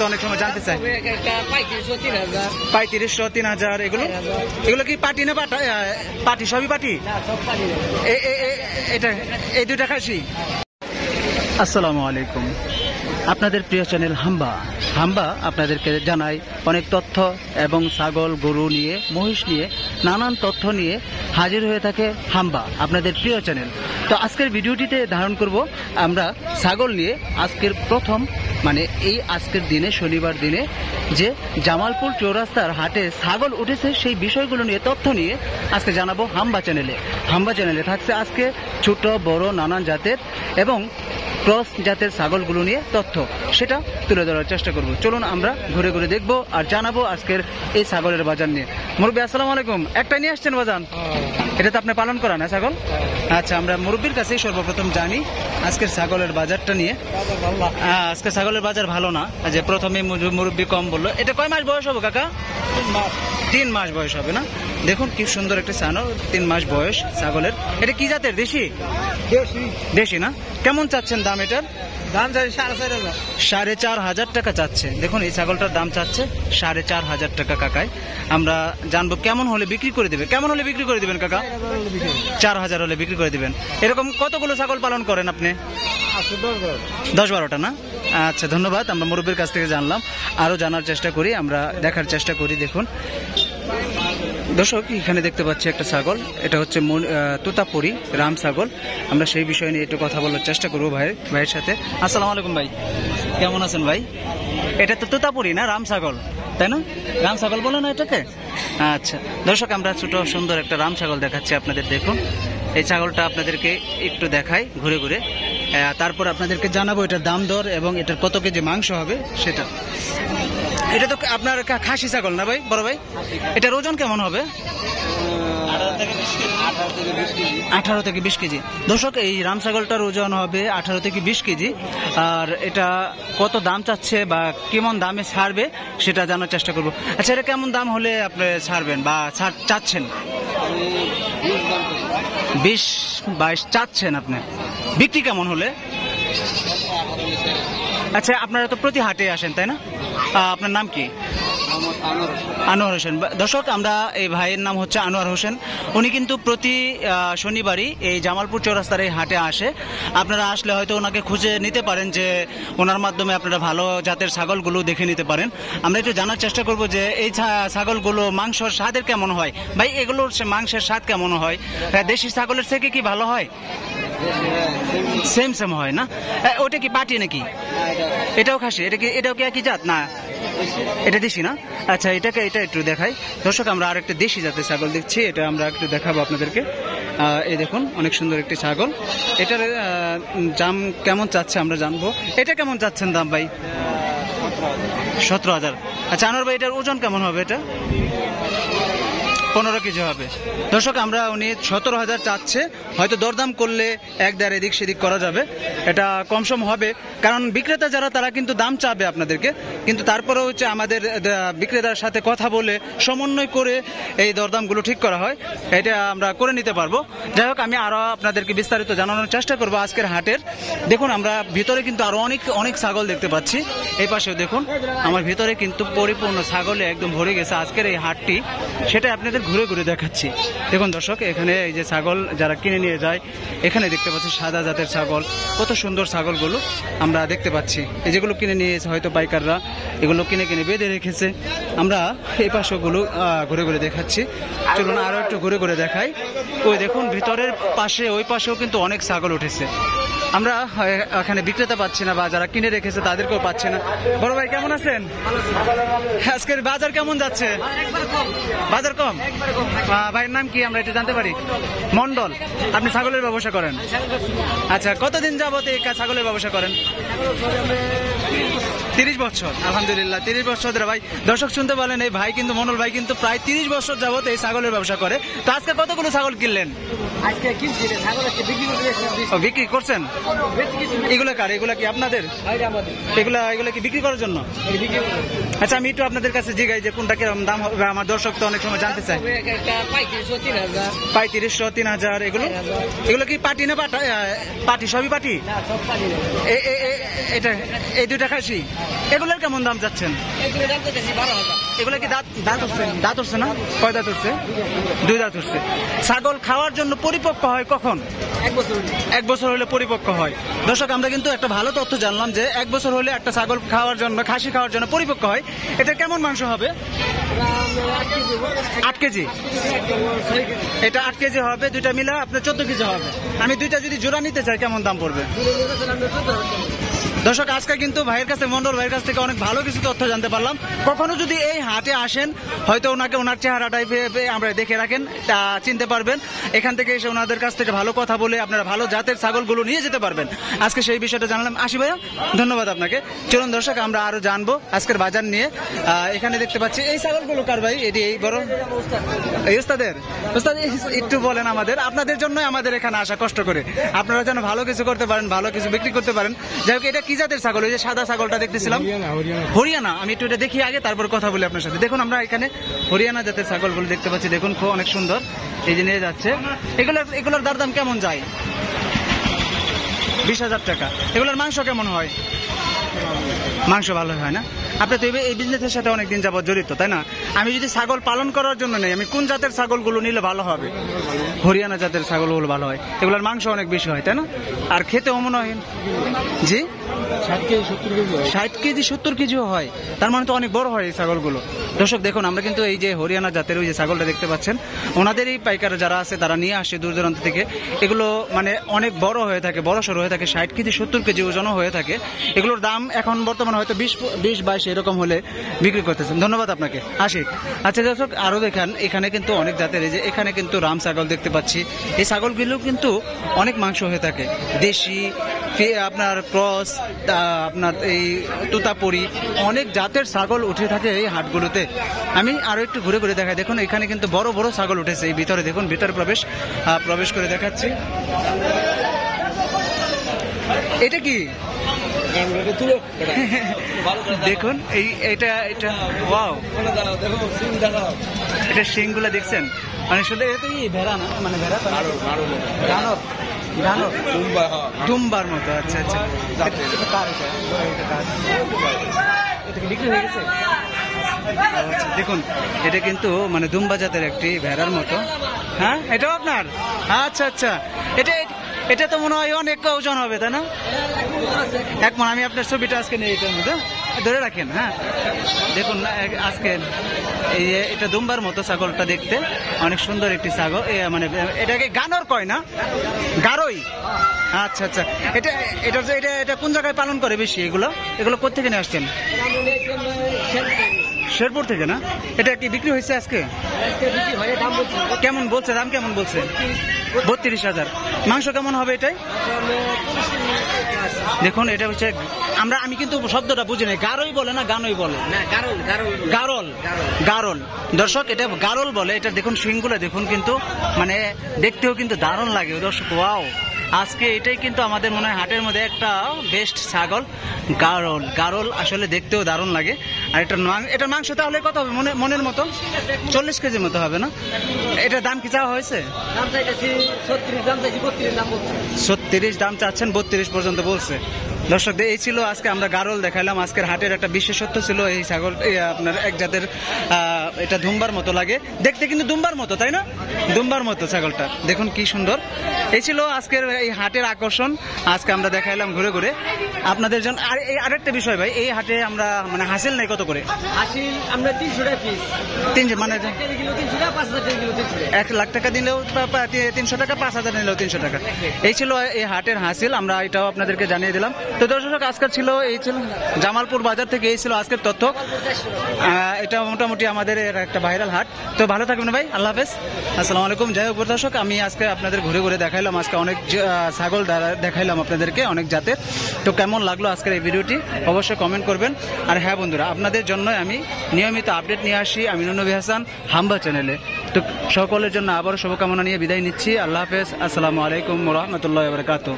অনেক সময় জানতে চাই 3500 3000 এগুলো কি পাটি না পাটি সবই পাটি? এটা এই দুইটা খাসি। আসসালামু আলাইকুম, আপনাদের প্রিয় চ্যানেল হাম্বা আপনাদেরকে জানাই অনেক তথ্য এবং ছাগল গরু নিয়ে মহিষ নিয়ে নানান তথ্য নিয়ে হাজির হয়ে থাকে হাম্বা আপনাদের প্রিয় চ্যানেল। তো আজকের ভিডিওটিতে ধারণ করব আমরা ছাগল নিয়ে আজকের প্রথম এই আজকের দিনে শনিবার দিনে যে জামালপুর চৌরাস্তার হাটে ছাগল উঠেছে সেই বিষয়গুলো নিয়ে তথ্য নিয়ে আজকে জানাবো হাম্বা চ্যানেলে থাকছে আজকে ছোট বড় নানান জাতের এবং ক্রস জাতের ছাগলগুলো নিয়ে তথ্য সেটা তুলে ধরার চেষ্টা করব। চলুন আমরা ঘুরে ঘুরে দেখবো আর জানাবো আজকের এই ছাগলের বাজার নিয়ে। মুরব্বী আসসালামু আলাইকুম, একটা নিয়ে আসছেন বাজান, এটা তো আপনি পালন করা না ছাগল? আচ্ছা, আমরা মুরব্বীর কাছেই সর্বপ্রথম জানি আজকের ছাগলের বাজারটা নিয়ে। আজকে ছাগলের বাজার ভালো না, যে প্রথমে মুরব্বী কম বললো। এটা কয় মাস বয়স হবে কাকা? 3 মাস বয়স হবে না? দেখুন কি সুন্দর একটা ছানো, 3 মাস বয়স ছাগলের। এটা কি জাতের? দেশি না? কেমন চাচ্ছেন দাম এটার? দাম চাই 4,500 টাকা চাচ্ছে। দেখুন এই ছাগলটার দাম চাচ্ছে 4,500 টাকা কাকায়। আমরা জানবো কেমন হলে বিক্রি করে দেবে। কেমন হলে বিক্রি করে দিবেন কাকা? 4,000 হলে বিক্রি করে দিবেন। এরকম কতগুলো ছাগল পালন করেন আপনি? 10-12টা না? আচ্ছা, ধন্যবাদ। আমরা মুরব্বীর কাছ থেকে জানলাম, আরো জানার চেষ্টা করি, আমরা দেখার চেষ্টা করি। দেখুন দর্শক, এখানে দেখতে পাচ্ছি একটা ছাগল, এটা হচ্ছে তোতাপুরি রাম ছাগল। আমরা সেই বিষয় নিয়ে একটু কথা বলার চেষ্টা করবো ভাইয়ের সাথে। আসসালামু আলাইকুম ভাই, কেমন আছেন ভাই? এটা তো তোতাপুরি না, রাম ছাগল তাই না? রাম ছাগল বলে না এটাকে? আচ্ছা দর্শক, আমরা ছোট সুন্দর একটা রাম ছাগল দেখাচ্ছি আপনাদের। দেখুন এই ছাগলটা আপনাদেরকে একটু দেখাই ঘুরে ঘুরে, তারপর আপনাদেরকে জানাবো এটার দাম দর এবং এটার কত কেজি মাংস হবে সেটা। এটা তো আপনার খাসি ছাগল না ভাই, বড় ভাই? এটার ওজন কেমন হবে? 18 থেকে 20 কেজি। দর্শক, এই রাম ছাগলটার ওজন হবে 18 থেকে 20 কেজি। আর এটা কত দাম চাচ্ছে বা কেমন দামে ছাড়বে সেটা জানার চেষ্টা করব। আচ্ছা, এটা কেমন দাম হলে আপনি ছাড়বেন বা চাচ্ছেন? 20-22 চাচ্ছেন আপনি। বিক্রি কেমন হলে? আচ্ছা, আপনারা তো প্রতি হাটে আসেন তাই না? আপনার নাম কি? আনোয়ার হোসেন। দর্শক, আমরা এই ভাইয়ের নাম হচ্ছে আনোয়ার হোসেন। উনি কিন্তু প্রতি শনিবারই এই জামালপুর চৌরাস্তার এই হাটে আসে। আপনারা আসলে হয়তো ওনাকে খুঁজে নিতে পারেন, যে ওনার মাধ্যমে আপনারা ভালো জাতের ছাগলগুলো দেখে নিতে পারেন। আমরা একটু জানার চেষ্টা করব যে এই ছাগলগুলো মাংসের স্বাদের কেমন হয়। ভাই, এগুলোর মাংসের স্বাদ কেমন হয়? দেশি ছাগলের থেকে কি ভালো হয়? সেম হয় না? ওটা কি পাটি নাকি? এটাও খাসি? এটাও কি একই জাত না? এটা দেশি না? আচ্ছা, এটা একটু দেখাই। দর্শক, আমরা আর একটা দেশি জাতের ছাগল দেখছি, এটা আমরা একটু দেখাবো আপনাদেরকে। এই দেখুন অনেক সুন্দর একটি ছাগল। এটার দাম কেমন চাচ্ছে আমরা জানবো। এটা কেমন চাচ্ছেন দাম ভাই? 17,000। আচ্ছা আনোয়ার ভাই, এটার ওজন কেমন হবে? এটা 15 কেজি হবে। দর্শক, উনি 17,000 চাচ্ছে। হয়তো দরদাম করলে 1-1.5 এদিক সেদিক করা যাবে, এটা কমসম হবে। কারণ বিক্রেতা যারা তারা কিন্তু দাম চাবে আপনাদেরকে, কিন্তু তারপরে হচ্ছে আমাদের বিক্রেতার সাথে কথা বলে সমন্বয় করে এই দরদামগুলো ঠিক করা হয়, এটা আমরা করে নিতে পারবো। যাই হোক, আমি আরো আপনাদেরকে বিস্তারিত জানানোর চেষ্টা করবো আজকের হাটের। দেখুন আমরা ভিতরে কিন্তু আরো অনেক ছাগল দেখতে পাচ্ছি। এই পাশেও দেখুন, আমার ভিতরে কিন্তু পরিপূর্ণ ছাগলে একদম ভরে গেছে আজকের এই হাটটি, সেটা আপনাদের ঘুরে ঘুরে দেখাচ্ছি। দেখুন দর্শক, এখানে এই যে ছাগল যারা কিনে নিয়ে যায়, এখানে দেখতে পাচ্ছি সাদা জাতের ছাগল, কত সুন্দর ছাগলগুলো আমরা দেখতে পাচ্ছি। এই যেগুলো কিনে নিয়েছে হয়তো পাইকাররা, এগুলো কিনে বেঁধে রেখেছে। আমরা এই পাশেগুলো ঘুরে ঘুরে দেখাচ্ছি। চলুন আরো একটু ঘুরে ঘুরে দেখাই। ওই দেখুন ভিতরের পাশে, ওই পাশেও কিন্তু অনেক ছাগল উঠেছে। আমরা এখানে বিক্রেতা পাচ্ছি না, বা যারা কিনে রেখেছে তাদেরকেও পাচ্ছি না। বড় ভাই, কেমন আছেন? আজকের বাজার কেমন যাচ্ছে? বাজার কম? ভাইয়ের নাম কি আমরা এটা জানতে পারি? মন্ডল। আপনি ছাগলের ব্যবসা করেন? আচ্ছা, কতদিন যাবত এই ছাগলের ব্যবসা করেন? 30 বছর। আলহামদুলিল্লাহ, 30 বছর ধরে। ভাই দর্শক শুনতে পারলেন, এই ভাই কিন্তু মন্ডল ভাই কিন্তু প্রায় 30 বছর যাবত এই ছাগলের ব্যবসা করে। তো আজকে কতগুলো ছাগল কিনলেন? বিক্রি করছেন? এগুলো কার? এগুলা কি আপনাদের? এগুলা কি বিক্রি করার জন্য? আচ্ছা, আমি একটু আপনাদের কাছে জিজ্ঞাসা যে কোনটা কিরকম দাম হবে, আমার দর্শক তো অনেক সময় জানতে চায়। 3500 3000 এগুলো কি পাটি না পাটি সবই পাটি? এটা এই দুইটা খাসি? এগুলোর কেমন দাম যাচ্ছেন? এগুলো কি দাঁত উঠছে না? কয় দাঁত উঠছে? 2 দাঁত উঠছে। ছাগল খাওয়ার জন্য পরিপক্ক হয় কখন? 1 বছর হলে পরিপক্ক হয়। দর্শক, আমরা কিন্তু একটা ভালো তথ্য জানলাম যে 1 বছর হলে একটা ছাগল খাওয়ার জন্য, খাসি খাওয়ার জন্য পরিপক্ক হয়। এটা কেমন মাংস হবে? 8 কেজি। এটা 8 কেজি হবে, দুইটা মিলে আপনার 14 কেজি হবে। আমি দুইটা যদি জোড়া নিতে চাই কেমন দাম পড়বে? দর্শক, আজকে কিন্তু ভাইয়ের কাছে, মন্ডল ভাইয়ের কাছ থেকে অনেক ভালো কিছু তথ্য জানতে পারলাম। কখনো যদি এই হাটে আসেন, হয়তো ওনার চেহারাটাই আমরা দেখে রাখেন, তা চিনতে পারবেন। এখান থেকে এসে ওনাদের কাছ থেকে ভালো কথা বলে আপনারা ভালো জাতের ছাগলগুলো নিয়ে যেতে পারবেন। আজকে সেই বিষয়টা জানলাম। আসি ভাইয়া, ধন্যবাদ আপনাকে। চলুন দর্শক, আমরা আরো জানবো আজকের বাজার নিয়ে। এখানে দেখতে পাচ্ছি এই ছাগলগুলো কার ভাই? এটি এই বড় এই ওস্তাদের। ওস্তাদ, একটু বলেন আমাদের, আপনাদের জন্য আমাদের এখানে আসা কষ্ট করে, আপনারা যেন ভালো কিছু করতে পারেন, ভালো কিছু বিক্রি করতে পারেন। যাই হোক, এটা কি জাতের ছাগল? ওই যে সাদা ছাগলটা দেখতেছিলাম, হরিয়ানা। আমি একটু এটা দেখি আগে, তারপর কথা বলি আপনার সাথে। দেখুন, আমরা এখানে হরিয়ানা জাতের ছাগলগুলো দেখতে পাচ্ছি। দেখুন, খুব অনেক সুন্দর। এই যে নিয়ে যাচ্ছে। এগুলোর দরদাম কেমন যায়? 20,000 টাকা। এগুলোর মাংস কেমন হয়? মাংস ভালো হয় না? আপনি তো এই বিজনেসের সাথে অনেকদিন যাবত জড়িত, তাই না? আমি যদি ছাগল পালন করার জন্য নেই, আমি কোন জাতের ছাগলগুলো নিলে ভালো হবে? হরিয়ানা জাতের ছাগলগুলো ভালো হয়। এগুলোর মাংস অনেক বেশি হয়, তাই না? আর খেতেও মনে হয়। জি, 60 কেজি 70 কেজিও হয়। তার মানে তো অনেক বড় হয় এই ছাগলগুলো। দর্শক দেখুন, আমরা কিন্তু এই যে হরিয়ানা জাতের ওই যে ছাগলটা দেখতে পাচ্ছেন, ওনাদেরই পাইকার যারা আছে তারা নিয়ে আসে দূর দূরান্ত থেকে। এগুলো মানে অনেক বড় হয়ে থাকে, বড় সড়ো হয়ে থাকে, 60 কেজি 70 কেজি ওজনও হয়ে থাকে। এগুলোর দাম এখন বর্তমানে হয়তো 20-22 এরকম হলে বিক্রি করতেছেন। ধন্যবাদ আপনাকে। আসি। আচ্ছা দর্শক, আরো দেখেন, এখানে কিন্তু অনেক জাতের, এই যে এখানে কিন্তু রাম ছাগল দেখতে পাচ্ছি। এই ছাগলগুলো কিন্তু অনেক মাংস হয়ে থাকে, দেশি, আপনার ক্রস, আপনার এই তোতাপুরি, অনেক জাতের ছাগল উঠে থাকে এই হাটগুলোতে। আমি আরো একটু ঘুরে ঘুরে দেখাই। দেখুন, এখানে কিন্তু বড় বড় ছাগল উঠেছে এই ভিতরে। দেখুন, ভিতরে প্রবেশ করে দেখাচ্ছি। এটা কি? দেখুন, এটা ওয়াও, এটা শিংগুলা দেখছেন? মানে শুধু এটা ভেড়া না, মানে ভেড়া দুম্বার মতো। আচ্ছা আচ্ছা, বিক্রি হয়ে গেছে। দেখুন, এটা কিন্তু মানে দুম্বা জাতের একটি ভেড়ার মতো। হ্যাঁ, এটাও আপনার? আচ্ছা আচ্ছা, এটা তো মনে হয় অনেক ওজন হবে, তাই না? এক মন। আমি আপনার ছবিটা আজকে নিয়ে এটার মধ্যে ধরে রাখেন। হ্যাঁ, দেখুন আজকে এটা দুম্বার মতো ছাগলটা দেখতে অনেক সুন্দর একটি ছাগল। মানে এটাকে গানর কয় না? গারই। আচ্ছা আচ্ছা, এটা কোন জায়গায় পালন করে বেশি? এগুলো কোথেকে নিয়ে আসছেন? শেরপুর থেকে না? এটা কি বিক্রি হয়েছে আজকে? কেমন বলছে দাম? কেমন বলছে? 32,000। মাংস কেমন হবে এটাই? দেখুন, এটা হচ্ছে আমি কিন্তু শব্দটা বুঝি নাই। গারই বলে না গানই বলে? গারল। দর্শক, এটা গারল বলে। এটা দেখুন, শিংগুলো দেখুন, কিন্তু মানে দেখতেও কিন্তু দারুণ লাগে দর্শক। ওয়াও, আজকে এটাই কিন্তু আমাদের মনে হয় হাটের মধ্যে একটা বেস্ট ছাগল, গারল। আসলে দেখতেও দারুণ লাগে। আর এটার মাংস তাহলে কত হবে মনের মতো? 40 কেজির মতো হবে না? এটার দাম কি চাওয়া হয়েছে? 36 দাম চাচ্ছেন, 32 পর্যন্ত বলছে। দর্শক, এই ছিল আজকে আমরা গারল দেখাইলাম। আজকের হাটের একটা বিশেষত্ব ছিল এই ছাগল, আপনার এক জাতের, এটা দুম্বার মতো লাগে দেখতে, কিন্তু দুম্বার মতো, তাই না? দুম্বার মতো ছাগলটা দেখুন কি সুন্দর। এই ছিল আজকের এই হাটের আকর্ষণ। আজকে আমরা দেখাইলাম ঘুরে ঘুরে আপনাদের জন্য। আর এই আরেকটা বিষয় ভাই, এই হাটে আমরা মানে হাসিল নেই কত করে? হাসিল আমরা 300 টাকা পিস। 300 মানে 1 লাখ টাকা দিলেও 300 টাকা, 5,000 নিলেও 300 টাকা। এই ছিল এই হাটের হাসিল, আমরা এটাও আপনাদেরকে জানিয়ে দিলাম। তো দর্শক, আজকের এই ছিল জামালপুর বাজার থেকে, এই ছিল আজকের তথ্য। এটা মোটামুটি আমাদের একটা ভাইরাল হাট। তো ভালো থাকবেন ভাই, আল্লাহ হাফেজ, আসসালামু আলাইকুম। যাই হোক দর্শক, আমি আজকে আপনাদের ঘুরে ঘুরে দেখাইলাম। আজকে অনেক ছাগল দেখাইলাম আপনাদেরকে, অনেক জাতের। তো কেমন লাগলো আজকের এই ভিডিওটি অবশ্যই কমেন্ট করবেন। আর হ্যাঁ বন্ধুরা, আপনাদের জন্য আমি নিয়মিত আপডেট নিয়ে আসি আমিনুর নবী হাসান হাম্বা চ্যানেলে। তো সকলের জন্য আবারও শুভকামনা নিয়ে বিদায় নিচ্ছি। আল্লাহ হাফেজ, আসসালামু আলাইকুম ওয়া রাহমাতুল্লাহি ওয়া বারাকাতুহু।